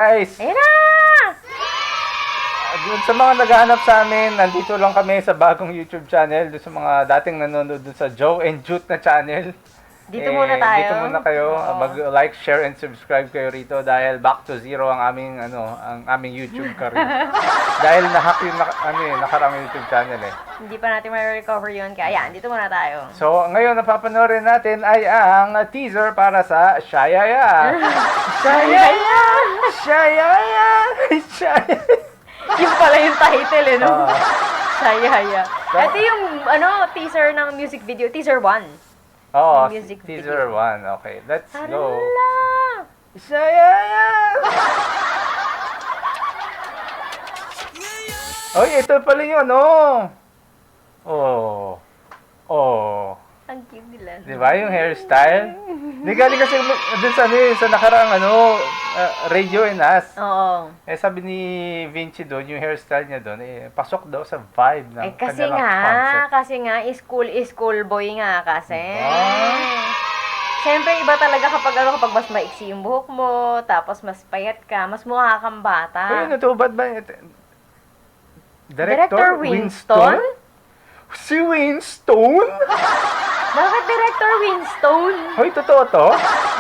Guys, Ayan na! dun sa mga naghahanap sa amin, nandito lang kami sa bagong YouTube channel. Dun sa mga dating nanonood dun sa Joe and Jute na channel. Dito muna tayo. Dito muna kayo. Oo. Mag-like, share, and subscribe kayo rito dahil back to zero ang aming YouTube career. Dahil nahack yung nakarang YouTube channel eh. Hindi pa natin ma-recover yun. Kaya ayan, dito muna tayo. So, ngayon napapanoorin natin ay ang teaser para sa Shayaya. Shayaya! Shayaya! Shayaya! Yung pala yung title eh, no? Ah. Shayaya. Ito yung teaser ng music video. Teaser 1. Oo, Music teaser video. 1. Okay, let's go. Hala! Shayaya! Oy, ito pala yun, Oh. Oh. Ang cute nila. Di ba yung hairstyle? Di galing kasi dun sa nakaraang Radio and Us. Oo. Sabi ni Vinci doon, yung hairstyle niya doon, pasok daw sa vibe ng Kasi kanilang nga, concept. school boy nga kasi. Diba? Siyempre, iba talaga kapag mas maiksi yung buhok mo, tapos mas payat ka, mas mukha kang bata. Uy, natubad ba? Director Winston? Si Winston? Bakit Director Winston? Hoy, totoo to?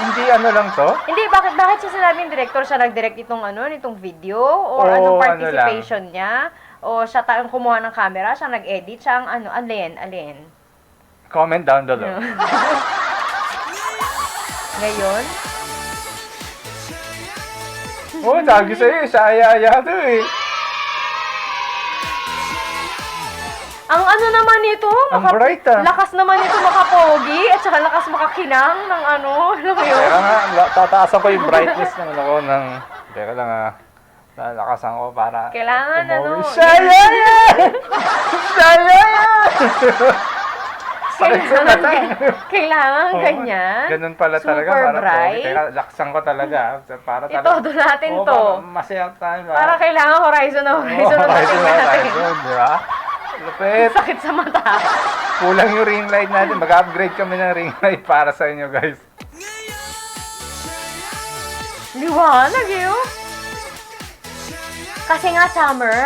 Hindi lang to? Hindi, bakit siya sinabing director? Siya nag-direct nitong video? O Oo, anong ano participation niya? O siya ang kumuha ng camera? Siya nag-edit? Siya ang alin? Comment down below. Ngayon? Oh, sabi sa'yo, Shayaya to eh. Ang naman ito? Ang bright, ah. Lakas naman ito makapogi at saka lakas makakinang ng alam mo yun? Kaya nga, tataasan ko yung brightness ng Teka lang lalakasan ko para... Kailangan Shayaya! Shayaya! Sakit sa mata. Kailangan Oo, ganyan. Ganun pala talaga. Super Para bright. Teka, laksan ko talaga. Para talaga. Itodo natin Oo, to. para masaya tayo. Para kailangan horizon na horizon na dating natin. Di ba? Lupit. Sakit sa mata. Kulang yung ring light natin. Mag-upgrade kami ng ring light para sa inyo, guys. Liwanag yun. Kasi nga summer.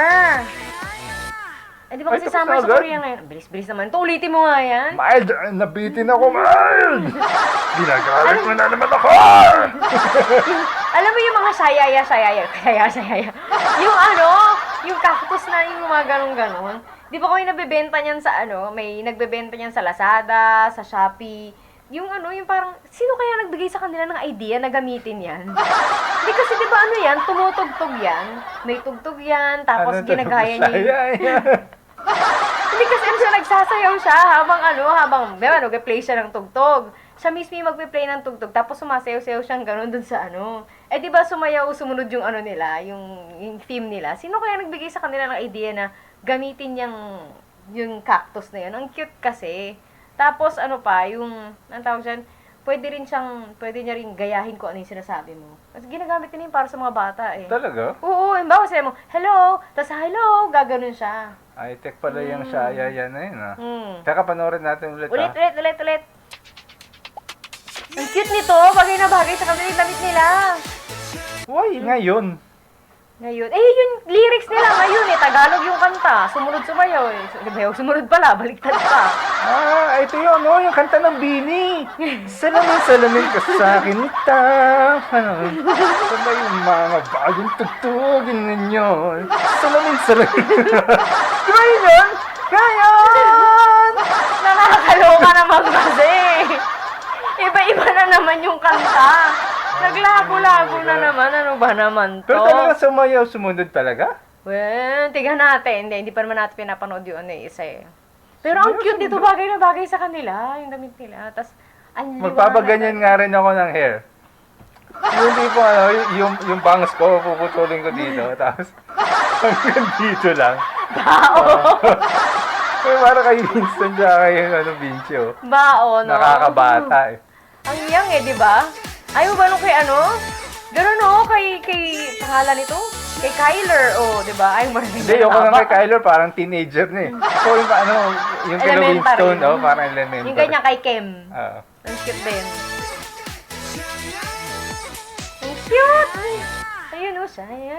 Eh, di ba kasi Ay, tapos summer na sa agad? Korea ngayon? Bilis-bilis naman. Ito, ulitin mo nga yan. Mild! Nabitin ako, Mild! Ginagalit mo na naman ako! Alam mo yung mga sayaya. Yung yung cactus na yung mga ganun-ganun. Di ba kung nabibenta niyan sa may nagbebenta niyan sa Lazada, sa Shopee. Yung yung parang, sino kaya nagbigay sa kanila ng idea na gamitin yan? Hindi kasi di ba yan, tumutugtog yan. May tugtog yan, tapos ginagaya niya yung... Hindi kasi siya nagsasayaw siya habang nag-play siya ng tugtog. Siya mismo yung magpe-play ng tugtog, tapos sumasayaw-sayaw siyang gano'n dun sa Eh, di ba sumayaw, sumunod yung nila, yung theme nila. Sino kaya nagbigay sa kanila ng idea na gamitin yung cactus na yun? Ang cute kasi. Tapos, yung tawag dyan, pwede niya rin gayahin ko ano yung sinasabi mo. Kasi ginagamit niya yun para sa mga bata eh. Talaga? Oo, halimbawa sabi mo, hello, tapos hello, gaganon siya. Ay, tek pala yung Shayaya na yun, Teka, panoorin natin ulit, Ulit. Ang cute nito, bagay na bagay sa kanila yung damit nila. Uy, ngayon. Ngayon, yung lyrics nila ngayon Tagalog yung kanta. Sumunod-sumayaw Sumunod pala, baliktad pa. Ito yung kanta ng Bini. Salamin ka sa akin, Sama yung mga bagong tugtugin ninyo. Salamin. Di ba yun? Ngayon! Nakakaloka naman kasi. Iba-iba na naman yung kanta. Naglago-lago na naman. Ano ba naman to? Pero talaga sumayaw, sumunod talaga? Well, tignan natin. Hindi pa naman natin pinapanood yung isa eh. Pero ang cute dito, bagay na bagay sa kanila. Yung damit nila. Tapos, Magpapaganyan nga rin ako ng hair. Yung tipo yung bangs ko, puputulin ko dito. Tapos, hanggang dito lang. Pero para kay Winston siya kay Vinci, Bao, no? Nakakabata eh. Ang young eh, di ba? Ayaw ba nung kay Ganun kay pangalan nito? Kay Kyler, di ba? Ayaw mo rin. Hindi, yung lang kay Kyler, parang teenager na eh. So yung yung kay Winston, parang elementary. Yung ganyan kay Kim. Oo. Ang cute din. Ang cute! Ayun ano, sayaya.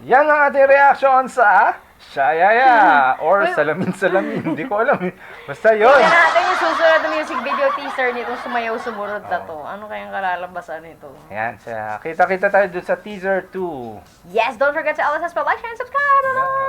Yan ang ating reaction sa Shayaya or Salamin-Salamin. Hindi ko alam eh. Basta yun. Tignan natin yung susunod na music video teaser nitong Sumayaw Sumurod na to. Ano kayang kalalabasan nito? Ayan, kita-kita tayo dun sa teaser 2. Yes, don't forget to always like, share, and subscribe. Bye-bye!